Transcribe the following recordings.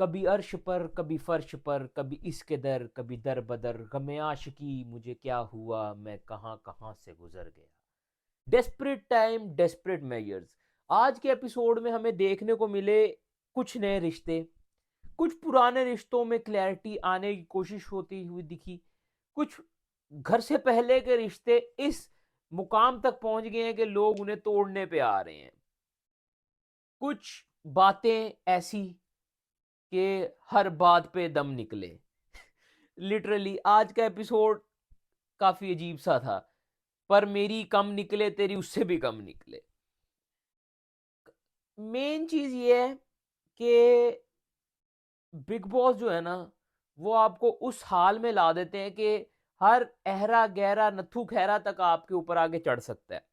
कभी अर्श पर कभी फर्श पर, कभी इसके दर कभी दर बदर, गमे आशिकी मुझे क्या हुआ, मैं कहां कहां से गुजर गया। Desperate time desperate measures. आज के एपिसोड में हमें देखने को मिले कुछ नए रिश्ते, कुछ पुराने रिश्तों में क्लैरिटी आने की कोशिश होती हुई दिखी, कुछ घर से पहले के रिश्ते इस मुकाम तक पहुंच गए हैं कि लोग उन्हें तोड़ने पे आ रहे हैं, कुछ बातें ऐसी कि हर बात पे दम निकले। लिटरली आज का एपिसोड काफी अजीब सा था, पर मेरी कम निकले, तेरी उससे भी कम निकले। मेन चीज ये है कि बिग बॉस जो है ना, वो आपको उस हाल में ला देते हैं कि हर अहरा गहरा नथु खैरा तक आपके ऊपर आगे चढ़ सकता है।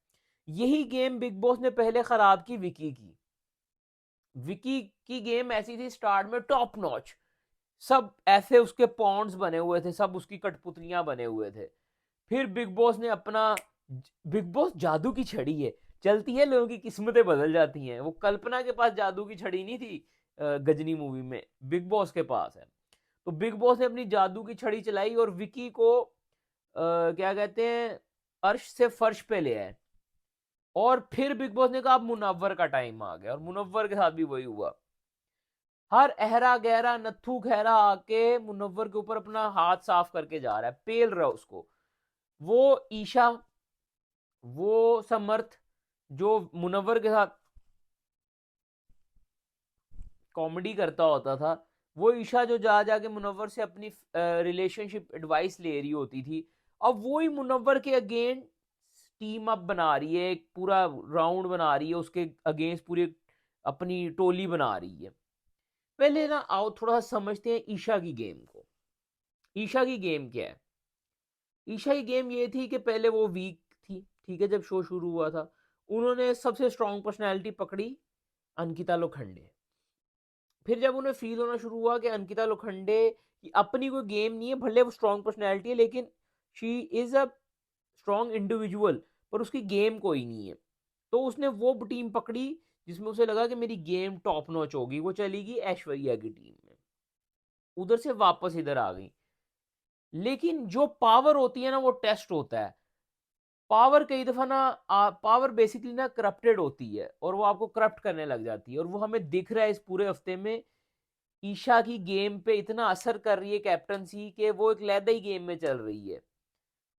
यही गेम बिग बॉस ने पहले खराब की विकी की। विकी की गेम ऐसी थी स्टार्ट में टॉप नॉच, सब ऐसे उसके पॉन्ड्स बने हुए थे, सब उसकी कठपुतलियां बने हुए थे। फिर बिग बॉस ने अपना, बिग बॉस जादू की छड़ी है, चलती है लोगों की किस्मतें बदल जाती हैं। वो कल्पना के पास जादू की छड़ी नहीं थी गजनी मूवी में, बिग बॉस के पास है। तो बिग बॉस ने अपनी जादू की छड़ी चलाई और विकी को क्या कहते हैं, अर्श से फर्श पे ले आए। और फिर बिग बॉस ने कहा अब मुनव्वर का टाइम आ गया, और मुनव्वर के साथ भी वही हुआ। हर अहरा गहरा नत्थू खैरा आके मुनव्वर के ऊपर अपना हाथ साफ करके जा रहा है, पेल रहा है उसको। वो ईशा, वो समर्थ जो मुनव्वर के साथ कॉमेडी करता होता था, वो ईशा जो जा जाके मुनव्वर से अपनी रिलेशनशिप एडवाइस ले रही होती थी, अब वो ही मुनव्वर के अगेंस्ट टीम अप बना रही है, एक पूरा राउंड बना रही है उसके अगेंस्ट, पूरी अपनी टोली बना रही है। पहले ना आओ थोड़ा सा समझते हैं ईशा की गेम को। ईशा की गेम क्या है? ईशा की गेम ये थी कि पहले वो वीक थी, ठीक है, जब शो शुरू हुआ था उन्होंने सबसे स्ट्रॉन्ग पर्सनैलिटी पकड़ी, अंकिता लोखंडे। फिर जब उन्हें फील होना शुरू हुआ कि अंकिता लोखंडे की अपनी कोई गेम नहीं है, भले वो स्ट्रॉन्ग पर्सनैलिटी है लेकिन she is a strong individual, पर उसकी गेम कोई नहीं है, तो उसने वो टीम पकड़ी जिसमें उसे लगा कि मेरी गेम टॉप नॉच होगी। वो चली गई ऐश्वर्या की टीम में, उधर से वापस इधर आ गई। लेकिन जो पावर होती है ना, वो टेस्ट होता है। पावर कई दफा ना, पावर बेसिकली ना करप्टेड होती है और वो आपको करप्ट करने लग जाती है, और वो हमें दिख रहा है इस पूरे हफ्ते में। ईशा की गेम पे इतना असर कर रही है कैप्टनसी के, वो एक लैदा ही गेम में चल रही है।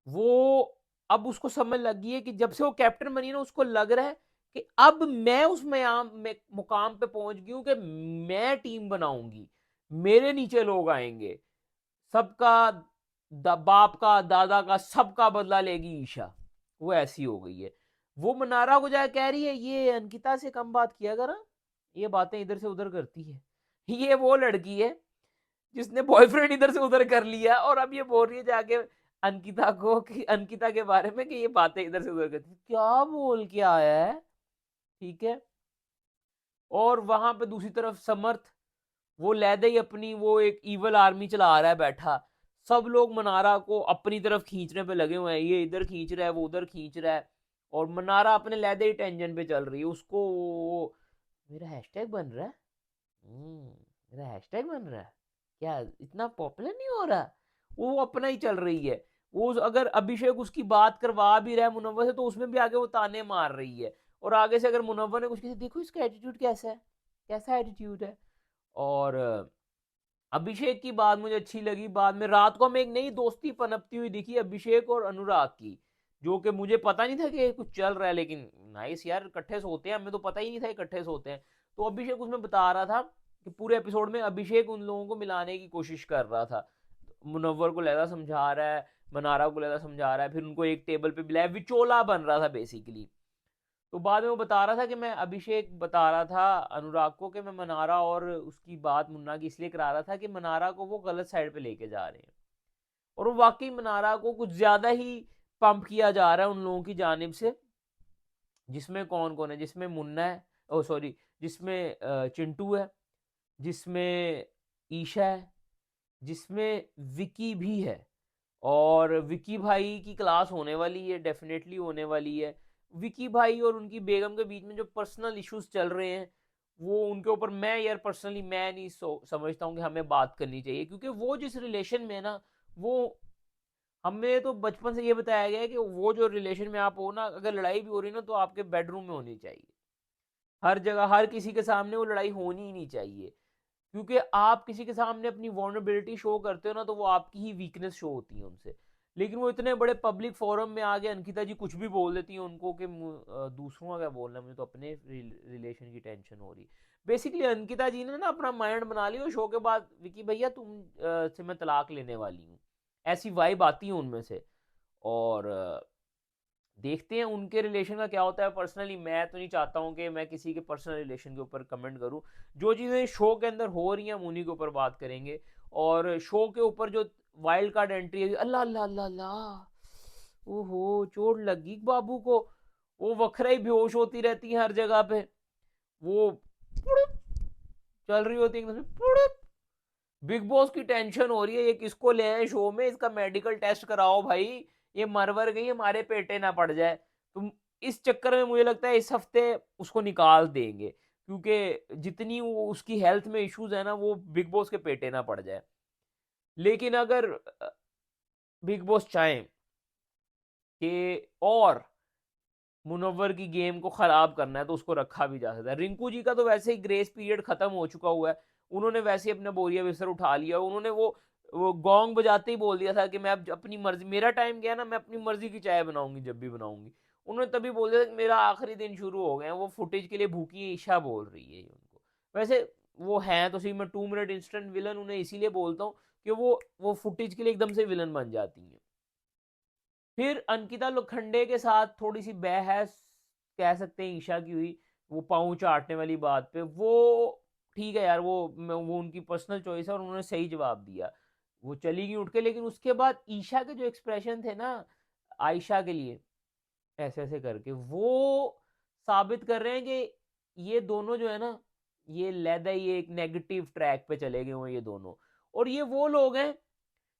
वो अब उसको समझ लग गई है कि जब से वो कैप्टन बनी ना, उसको लग रहा है कि अब मैं उस मुकाम पे पहुंच गई हूं कि मैं टीम बनाऊंगी, मेरे नीचे लोग आएंगे, सबका बाप का दादा का सबका बदला लेगी ईशा। वो ऐसी हो गई है। वो मनारा को जाए कह रही है ये अंकिता से कम बात किया करा, ये बातें इधर से उधर करती है। ये वो लड़की है जिसने बॉयफ्रेंड इधर से उधर कर लिया, और अब ये बोल रही है जाके अंकिता को कि अंकिता के बारे में कि ये बातें इधर से उधर करती है। क्या बोल के आया है, ठीक है। और वहां पे दूसरी तरफ समर्थ, वो लैदे ही अपनी वो एक इवल आर्मी चला रहा है बैठा, सब लोग मनारा को अपनी तरफ खींचने पे लगे हुए हैं, ये इधर खींच रहा है, वो उधर खींच रहा है, और मनारा अपने लैदे ही टेंशन पे चल रही है। उसको मेरा हैशटैग बन रहा है, मेरा हैशटैग बन रहा है, क्या इतना पॉपुलर नहीं हो रहा? वो अपना ही चल रही है। वो अगर अभिषेक उसकी बात करवा भी रहा है मुनव्वर से, तो उसमें भी आगे वो ताने मार रही है। और आगे से अगर मुनव्वर ने कुछ किसी, देखो इसका एटीट्यूड कैसा है, कैसा एटीट्यूड है। और अभिषेक की बात मुझे अच्छी लगी, बाद में रात को हमें एक नई दोस्ती पनपती हुई दिखी अभिषेक और अनुराग की, जो कि मुझे पता नहीं था कि कुछ चल रहा है, लेकिन नाइस यार, इकट्ठे सोते हैं, हमें तो पता ही नहीं था इकट्ठे सोते हैं। तो अभिषेक उसमें बता रहा था कि पूरे एपिसोड में अभिषेक उन लोगों को मिलाने की कोशिश कर रहा था, मुनव्वर को लहदा समझा रहा है, मनारा को लहदा समझा रहा है, फिर उनको एक टेबल पे बिलाया, विचोला बन रहा था बेसिकली। तो बाद में वो बता रहा था कि मैं, अभिषेक बता रहा था अनुराग को कि मैं मनारा और उसकी बात मुन्ना की इसलिए करा रहा था कि मनारा को वो गलत साइड पे लेके जा रहे हैं। और वो वाकई मनारा को कुछ ज्यादा ही पंप किया जा रहा है उन लोगों की जानिब से। जिसमें कौन कौन है? जिसमें मुन्ना है, ओ सॉरी, जिसमें चिंटू है, जिसमें ईशा है, जिसमें विकी भी है। और विकी भाई की क्लास होने वाली है, डेफिनेटली होने वाली है। विकी भाई और उनकी बेगम के बीच में जो पर्सनल इश्यूज चल रहे हैं, वो उनके ऊपर मैं यार पर्सनली मैं नहीं समझता हूँ कि हमें बात करनी चाहिए, क्योंकि वो जिस रिलेशन में है ना, वो हमें तो बचपन से ये बताया गया है कि वो जो रिलेशन में आप हो ना, अगर लड़ाई भी हो रही है ना तो आपके बेडरूम में होनी चाहिए। हर जगह हर किसी के सामने वो लड़ाई होनी ही नहीं चाहिए, क्योंकि आप किसी के सामने अपनी वॉल्नरेबिलिटी शो करते हो ना, तो वो आपकी ही वीकनेस शो होती है उनसे। लेकिन वो इतने बड़े पब्लिक फोरम में आगे अंकिता जी कुछ भी बोल देती हैं उनको कि दूसरों का क्या बोलना, मुझे तो अपने रिलेशन की टेंशन हो रही। बेसिकली अंकिता जी ने ना अपना माइंड बना लिया शो के बाद, विकी भैया तुम से मैं तलाक लेने वाली हूँ, ऐसी वाइब आती है उनमें से। और देखते हैं उनके रिलेशन का क्या होता है। पर्सनली मैं तो नहीं चाहता हूँ कि मैं किसी के पर्सनल रिलेशन के ऊपर कमेंट करूँ। जो चीज़ें शो के अंदर हो रही हैं हम उन्हीं के ऊपर बात करेंगे। और शो के ऊपर जो वाइल्ड कार्ड एंट्री है, अल्लाह अल्लाह अल्लाह अल्लाह, ओहो चोट लगी बाबू को। वो वखरा ही बेहोश होती रहती है हर जगह पे, वो चल रही होती है एकदम से। बिग बॉस की टेंशन हो रही है, ये किसको ले आए शो में, इसका मेडिकल टेस्ट कराओ भाई, ये मरवर गई हमारे पेटे ना पड़ जाए। तुम इस चक्कर में मुझे लगता है इस हफ्ते उसको निकाल देंगे, क्योंकि जितनी वो उसकी हेल्थ में इश्यूज है ना, वो बिग बॉस के पेटे ना पड़ जाए। लेकिन अगर बिग बॉस चाहें कि और मुनव्वर की गेम को खराब करना है तो उसको रखा भी जा सकता है। रिंकू जी का तो वैसे ही ग्रेस पीरियड खत्म हो चुका हुआ है, उन्होंने वैसे ही अपना बोरिया बिस्तर उठा लिया। उन्होंने वो गोंग बजाते ही बोल दिया था कि मैं अब अपनी मर्जी, मेरा टाइम गया ना, मैं अपनी मर्जी की चाय बनाऊंगी जब भी बनाऊंगी। उन्होंने तभी बोल दिया कि मेरा आखिरी दिन शुरू हो गया। वो फुटेज के लिए भूखी है, ईशा बोल रही है उनको। वैसे वो हैं तो सही, मैं 2 मिनट इंस्टेंट विलन उन्हें इसीलिए बोलता हूँ कि वो फुटेज के लिए एकदम से विलन बन जाती हैं। फिर अंकिता लोखंडे के साथ थोड़ी सी बहस कह सकते हैं ईशा की हुई, वो पाँव चाटने वाली बात पे। वो ठीक है यार, वो उनकी पर्सनल चॉइस है और उन्होंने सही जवाब दिया, वो चली गई उठ के। लेकिन उसके बाद ईशा के जो एक्सप्रेशन थे ना आयशा के लिए, ऐसे ऐसे करके वो साबित कर रहे हैं कि ये दोनों जो है ना, ये लैदा ये एक नेगेटिव ट्रैक पे चले गए हुए ये दोनों। और ये वो लोग हैं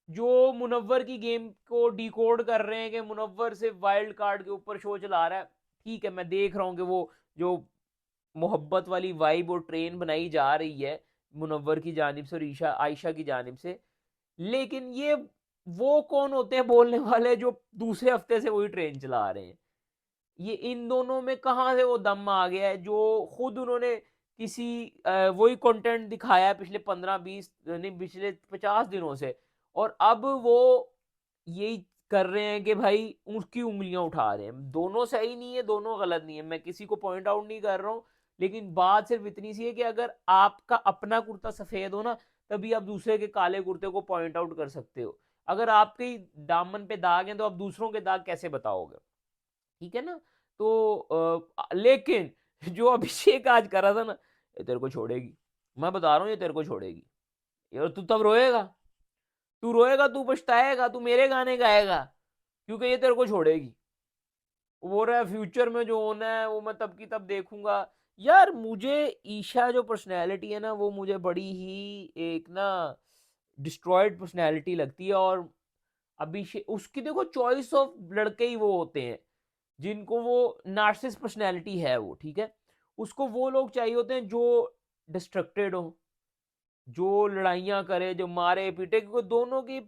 जो मुनव्वर की गेम को डिकोड कर रहे हैं कि मुनव्वर सिर्फ वाइल्ड कार्ड के ऊपर शो चला रहा है। ठीक है, मैं देख रहा हूँ कि वो जो मोहब्बत वाली वाइब और ट्रेन बनाई जा रही है मुनव्वर की जानिब से और ईशा आयशा की जानिब से, लेकिन ये वो कौन होते हैं बोलने वाले जो दूसरे हफ्ते से वही ट्रेन चला रहे हैं। ये इन दोनों में कहाँ से वो दम आ गया है जो खुद उन्होंने किसी वही कंटेंट दिखाया है पिछले 15-20 नहीं पिछले 50 दिनों से, और अब वो यही कर रहे हैं कि भाई उसकी उंगलियां उठा रहे हैं। दोनों सही नहीं है, दोनों गलत नहीं है, मैं किसी को पॉइंट आउट नहीं कर रहा हूँ। लेकिन बात सिर्फ इतनी सी है कि अगर आपका अपना कुर्ता सफेद हो ना, तभी आप दूसरे के काले कुर्ते को पॉइंट आउट कर सकते हो। अगर आपके दामन पे दाग हैं तो आप दूसरों के दाग कैसे बताओगे? ठीक है ना? तो लेकिन जो अभिषेक आज करा था ना, ये तेरे को छोड़ेगी, मैं बता रहा हूँ, ये तेरे को छोड़ेगी। यार तू तब रोएगा, तू रोएगा, तू पछताएगा, तू मेरे गाने गाएगा, क्योंकि ये तेरे को छोड़ेगी। वो बोल रहा है फ्यूचर में जो होना है वो मैं तब की तब देखूंगा। यार मुझे ईशा जो पर्सनैलिटी है ना, वो मुझे बड़ी ही एक ना डिस्ट्रॉयड पर्सनैलिटी लगती है। और अभिषेक उसकी देखो चॉइस ऑफ लड़के ही वो होते हैं जिनको वो नार्सिस पर्सनैलिटी है वो, ठीक है। उसको वो लोग चाहिए होते हैं जो डिस्ट्रक्टेड हो, जो लड़ाइयाँ करे, जो मारे पीटे, क्योंकि दोनों की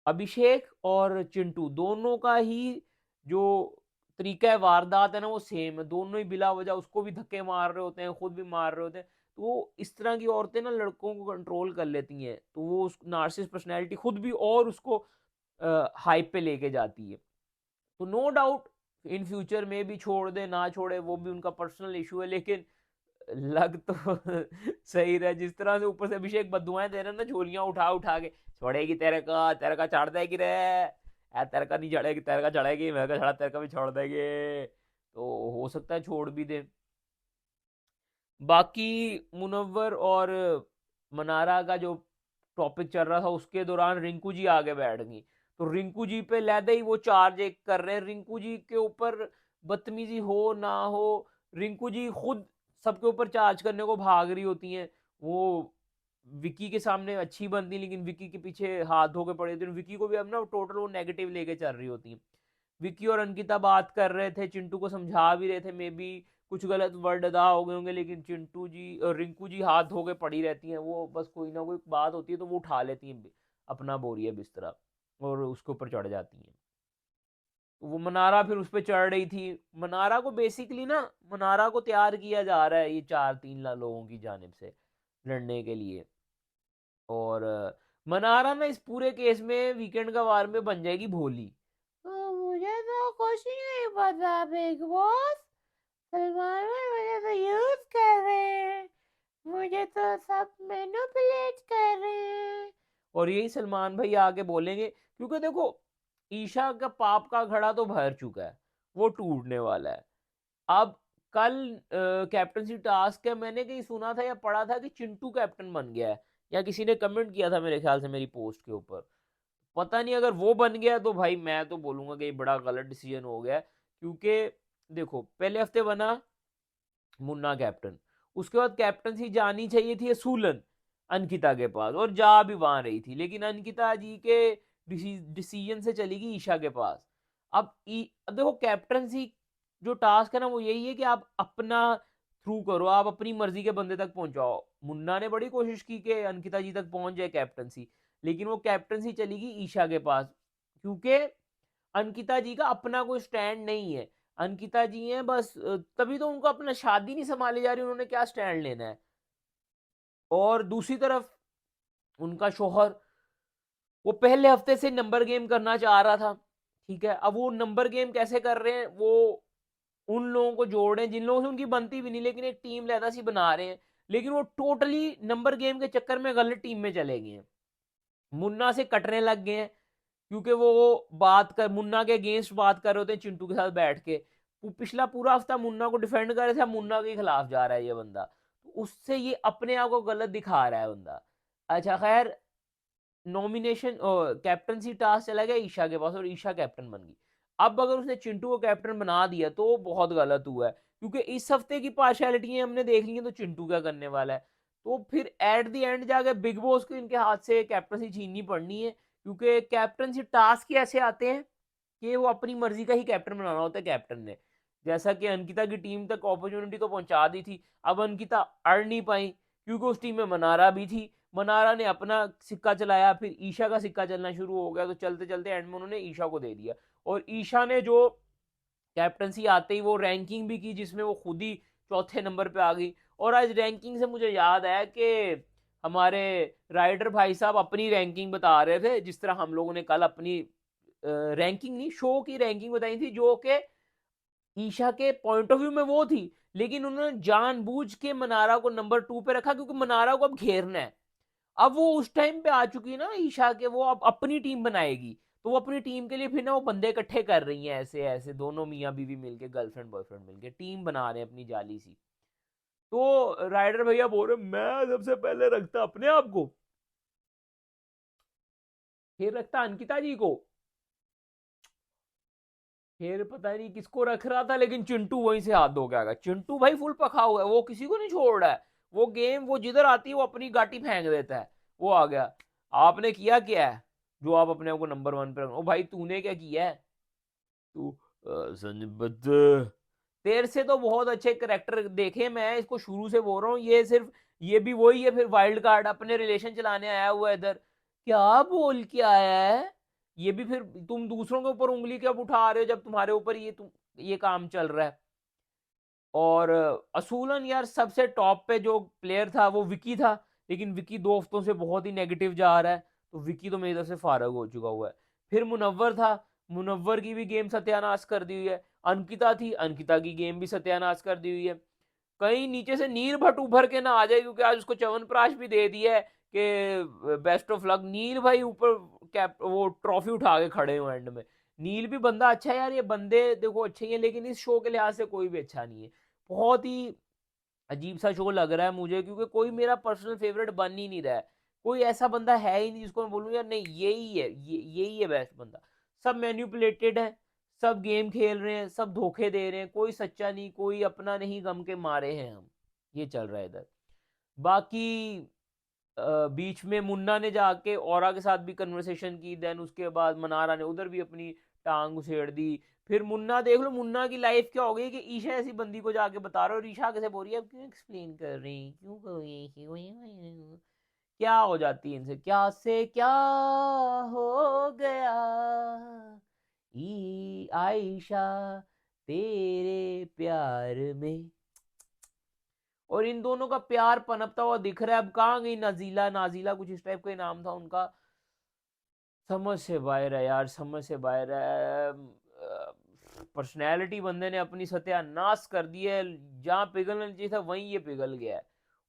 अभिषेक और चिंटू दोनों का ही जो तरीका है वारदात है ना, वो सेम है। दोनों ही बिला वजह उसको भी धक्के मार रहे होते हैं, खुद भी मार रहे होते हैं। तो वो इस तरह की औरतें ना लड़कों को कंट्रोल कर लेती हैं, तो वो उस नार्सिस पर्सनैलिटी खुद भी और उसको हाइप पे लेके जाती है। तो नो डाउट इन फ्यूचर में भी छोड़ दे ना छोड़े वो भी उनका पर्सनल इशू है, लेकिन लग तो सही रहा जिस तरह से ऊपर से अभिषेक बदुआएं दे रहे हैं ना, झोलियां उठा उठा के, छोड़ेगी तेरे का छाड़ देगी रे, तेरे का नहीं चढ़ेगी, तेरे का चढ़ेगी, मैं का छड़ा तेरे का भी छोड़ देगी। तो हो सकता है छोड़ भी दे। बाकी मुनव्वर और मनारा का जो टॉपिक चल रहा था उसके दौरान रिंकू जी आगे बैठ गई, तो रिंकू जी पे लैदे ही वो चार्ज एक कर रहे हैं। रिंकू जी के ऊपर बदतमीजी हो ना हो, रिंकू जी खुद सबके ऊपर चार्ज करने को भाग रही होती हैं। वो विकी के सामने अच्छी बनती, लेकिन विकी के पीछे हाथ धो के पड़े होती हैं। विकी को भी अब ना टोटल वो नेगेटिव लेके चल रही होती हैं। विकी और अंकिता बात कर रहे थे, चिंटू को समझा भी रहे थे मे बी कुछ गलत वर्ड अदा हो गए होंगे, लेकिन चिंटू जी और रिंकू जी हाथ धो के पड़ी रहती हैं, वो बस कोई ना कोई बात होती है तो वो उठा लेती हैं अपना बोरिया बिस्तरा और उसके ऊपर चढ़ जाती हैं। तो वो मनारा फिर उस पर चढ़ रही थी। मनारा को बेसिकली ना, मनारा को तैयार किया जा रहा है ये 4-3 लोगों की जानिब से लड़ने के लिए। और मनारा ना इस पूरे केस में वीकेंड का वार में बन जाएगी भोली। तो मुझे तो कुछ नहीं पता बिग बॉस, सलमान भाई मुझे तो यूज कर रहे हैं, मुझे तो सब मैनिपुलेट कर रहे हैं। और यही सलमान भाई आके बोलेंगे, क्योंकि देखो ईशा का पाप का घड़ा तो भर चुका है, वो टूटने वाला है। अब कल कैप्टनसी टास्क है, मैंने कहीं सुना था या पढ़ा था कि चिंटू कैप्टन बन गया है, या किसी ने कमेंट किया था मेरे ख्याल से मेरी पोस्ट के ऊपर। पता नहीं, अगर वो बन गया तो भाई मैं तो बोलूंगा कि बड़ा गलत डिसीजन हो गया, क्योंकि देखो पहले हफ्ते बना मुन्ना कैप्टन, उसके बाद कैप्टनसी जानी चाहिए थी असूलन अंकिता के पास, और जा भी वहां रही थी, लेकिन अंकिता जी के डिसीजन से चली गई ईशा के पास। अब देखो कैप्टनसी जो टास्क है ना वो यही है कि आप अपना थ्रू करो, आप अपनी मर्जी के बंदे तक पहुंचाओ। मुन्ना ने बड़ी कोशिश की कि अंकिता जी तक पहुंच जाए कैप्टनसी, लेकिन वो कैप्टनसी चली गई ईशा के पास, क्योंकि अंकिता जी का अपना कोई स्टैंड नहीं है। अंकिता जी हैं बस, तभी तो उनको अपना शादी नहीं संभाली जा रही, उन्होंने क्या स्टैंड लेना है। और दूसरी तरफ उनका शोहर, वो पहले हफ्ते से नंबर गेम करना चाह रहा था, ठीक है। अब वो नंबर गेम कैसे कर रहे हैं, वो उन लोगों को जोड़ रहे हैं जिन लोगों से उनकी बनती भी नहीं, लेकिन एक टीम लहदा सी बना रहे हैं, लेकिन वो टोटली नंबर गेम के चक्कर में गलत टीम में चले गए हैं। मुन्ना से कटने लग गए हैं, क्योंकि वो बात कर मुन्ना के अगेंस्ट बात कर रहे होते हैं चिंटू के साथ बैठ के। पिछला पूरा हफ्ता मुन्ना को डिफेंड कर रहे थे, मुन्ना के खिलाफ जा रहा है ये बंदा, तो उससे ये अपने आप को गलत दिखा रहा है बंदा। अच्छा खैर, नॉमिनेशन कैप्टनसी टास्क चला गया ईशा के पास और ईशा कैप्टन बन गई। अब अगर उसने चिंटू को कैप्टन बना दिया तो बहुत गलत हुआ है, क्योंकि इस हफ्ते की पार्शियलिटी हमने देख ली है, तो चिंटू क्या करने वाला है। तो फिर एट द एंड जाके बिग बॉस को इनके हाथ से कैप्टनसी छीननी पड़नी है, क्योंकि कैप्टनसी टास्क ही ऐसे आते हैं कि वो अपनी मर्जी का ही कैप्टन बनाना होता है कैप्टन ने। जैसा कि अंकिता की टीम तक अपॉर्चुनिटी तो पहुंचा दी थी, अब अंकिता अड़ नहीं पाई, क्योंकि उस टीम में मनारा भी थी। मनारा ने अपना सिक्का चलाया, फिर ईशा का सिक्का चलना शुरू हो गया, तो चलते चलते एंड में उन्होंने ईशा को दे दिया। और ईशा ने जो कैप्टनसी आते ही वो रैंकिंग भी की, जिसमें वो खुद ही चौथे नंबर पे आ गई। और आज रैंकिंग से मुझे याद आया कि हमारे राइडर भाई साहब अपनी रैंकिंग बता रहे थे, जिस तरह हम लोगों ने कल अपनी रैंकिंग नहीं, शो की रैंकिंग बताई थी, जो कि ईशा के पॉइंट ऑफ व्यू में वो थी, लेकिन उन्होंने जानबूझ के मनारा को नंबर 2 पे रखा, क्योंकि मनारा को अब घेरना है। अब वो उस टाइम पे आ चुकी है ना ईशा के, वो अब अपनी टीम बनाएगी, तो वो अपनी टीम के लिए फिर ना वो बंदे इकट्ठे कर रही हैं, ऐसे ऐसे दोनों मियाँ बीवी मिलके, गर्लफ्रेंड बॉयफ्रेंड मिलके टीम बना रहे हैं अपनी जाली सी। तो राइडर भैया बोल रहे मैं सबसे पहले रखता अपने आप को, फिर रखता अंकिता जी को, फिर पता नहीं किसको रख रहा था, लेकिन चिंटू वहीं से हाथ धो के आ गया। चिंटू भाई फुल पका हुआ है, वो किसी को नहीं छोड़ रहा है। वो गेम वो जिधर आती है वो अपनी गाटी फेंक देता है। वो आ गया, आपने किया क्या है जो आप अपने आप को नंबर 1 पे रखो। भाई तूने क्या किया है, तू संजय, तेरे से तो बहुत अच्छे करेक्टर देखे मैं, इसको शुरू से बोल रहा हूँ, ये सिर्फ ये भी वही है फिर वाइल्ड कार्ड अपने रिलेशन चलाने आया हुआ है इधर, क्या बोल के आया है। ये भी फिर तुम दूसरों के ऊपर उंगली कब उठा रहे हो जब तुम्हारे ऊपर ये काम चल रहा है। और असूलन यार सबसे टॉप पे जो प्लेयर था वो विकी था, लेकिन विकी 2 हफ्तों से बहुत ही नेगेटिव जा रहा है, तो विकी तो मेरी तरफ से फारग हो चुका हुआ है। फिर मुनव्वर था, मुनव्वर की भी गेम सत्यानाश कर दी हुई है। अंकिता थी, अंकिता की गेम भी सत्यानाश कर दी हुई है। कहीं नीचे से नील भट्ट उभर के ना आ जाए, क्योंकि आज उसको च्यवनप्राश भी दे दिया है कि बेस्ट ऑफ लक। नील भाई ऊपर कैप वो ट्रॉफी उठा के खड़े हो एंड में। नील भी बंदा अच्छा है यार, ये बंदे देखो अच्छे ही है, लेकिन इस शो के लिहाज से कोई भी अच्छा नहीं है। बहुत ही अजीब सा शो लग रहा है मुझे, क्योंकि कोई मेरा पर्सनल फेवरेट बन ही नहीं रहा है। कोई ऐसा बंदा है ही नहीं जिसको मैं बोलूँ यार नहीं यही है, यही है बेस्ट बंदा। सब मैन्युपुलेटेड है, सब गेम खेल रहे हैं, सब धोखे दे रहे हैं, कोई सच्चा नहीं, कोई अपना नहीं, गम के मारे हैं हम। ये चल रहा है इधर। बाकी बीच में मुन्ना ने जाके औरा के साथ भी कन्वर्सेशन की, देन उसके बाद मनारा ने उधर भी अपनी टांग उछेड़ दी। फिर मुन्ना देख लो, मुन्ना की लाइफ क्या हो गई कि ईशा ऐसी बंदी को जाके बता रहे हो और ईशा कैसे बोल रही है, अब क्यों एक्सप्लेन कर रही हैं, क्यों करोगे, क्या हो जाती है इनसे, क्या से क्या हो गया ई आयशा तेरे प्यार में। और इन दोनों का प्यार पनपता हुआ दिख रहा है। अब कहाँ गई नाजीला, नाजीला कुछ इस टाइप का ही नाम था उनका। समझ से बाहर है यार, समझ से बाहर है। पर्सनैलिटी बंदे ने अपनी सत्यानाश कर दी है, जहां पिघलना चाहिए था वहीं ये पिघल गया है।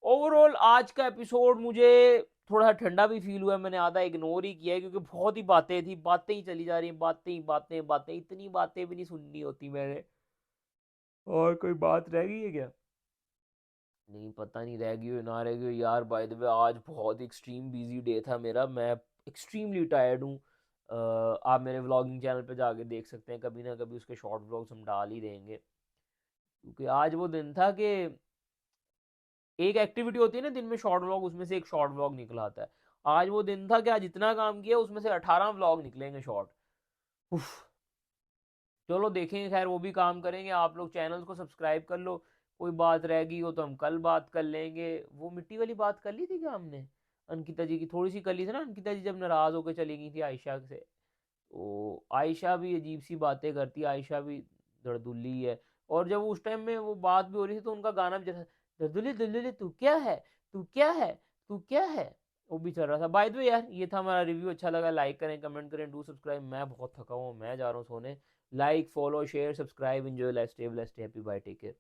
ओवरऑल आज का एपिसोड मुझे थोड़ा ठंडा भी फील हुआ है, मैंने आधा इग्नोर ही किया है क्योंकि बहुत ही बातें थी, बातें ही चली जा रही हैं, बातें ही बातें बातें, इतनी बातें भी नहीं सुननी होती मैंने। और कोई बात रह गई है क्या? नहीं पता नहीं रह गई हो ना रह गई हो यार। बाय द वे आज बहुत एक्सट्रीम बिजी डे था मेरा, मैं एक्सट्रीमली टायर्ड हूँ। आप मेरे व्लॉगिंग चैनल पे जाके देख सकते हैं, कभी ना कभी उसके शॉर्ट व्लॉग्स हम डाल ही देंगे, क्योंकि आज वो दिन था कि एक एक्टिविटी होती है ना दिन में शॉर्ट व्लॉग, उसमें से एक शॉर्ट व्लॉग निकल आता है। आज वो दिन था कि आज इतना काम किया उसमें से 18 व्लॉग निकलेंगे शॉर्ट। उफ। चलो देखेंगे, खैर वो भी काम करेंगे। आप लोग चैनल को सब्सक्राइब कर लो। कोई बात रह गई हो तो हम कल बात कर लेंगे। वो मिट्टी वाली बात कर ली थी क्या हमने? अंकिता जी की थोड़ी सी कर ली थी ना, अंकिता जी जब नाराज होकर चली गई थी आयशा से। तो आयशा भी अजीब सी बातें करती है, आयशा भी दर्दुल्ली है। और जब उस टाइम में वो बात भी हो रही थी तो उनका गाना भी जैसा, दर्दुल्ली दर्दुल्ली तू क्या है, तू क्या है, तू क्या है, वो भी चल रहा था। बाय द वे यार, ये था हमारा रिव्यू। अच्छा लगा लाइक करें, कमेंट करें, डू सब्सक्राइब। मैं बहुत थका हुआ हूँ, मैं जा रहा हूँ सोने। Like, follow, share, subscribe, enjoy life, stay blessed, happy, bye, take care.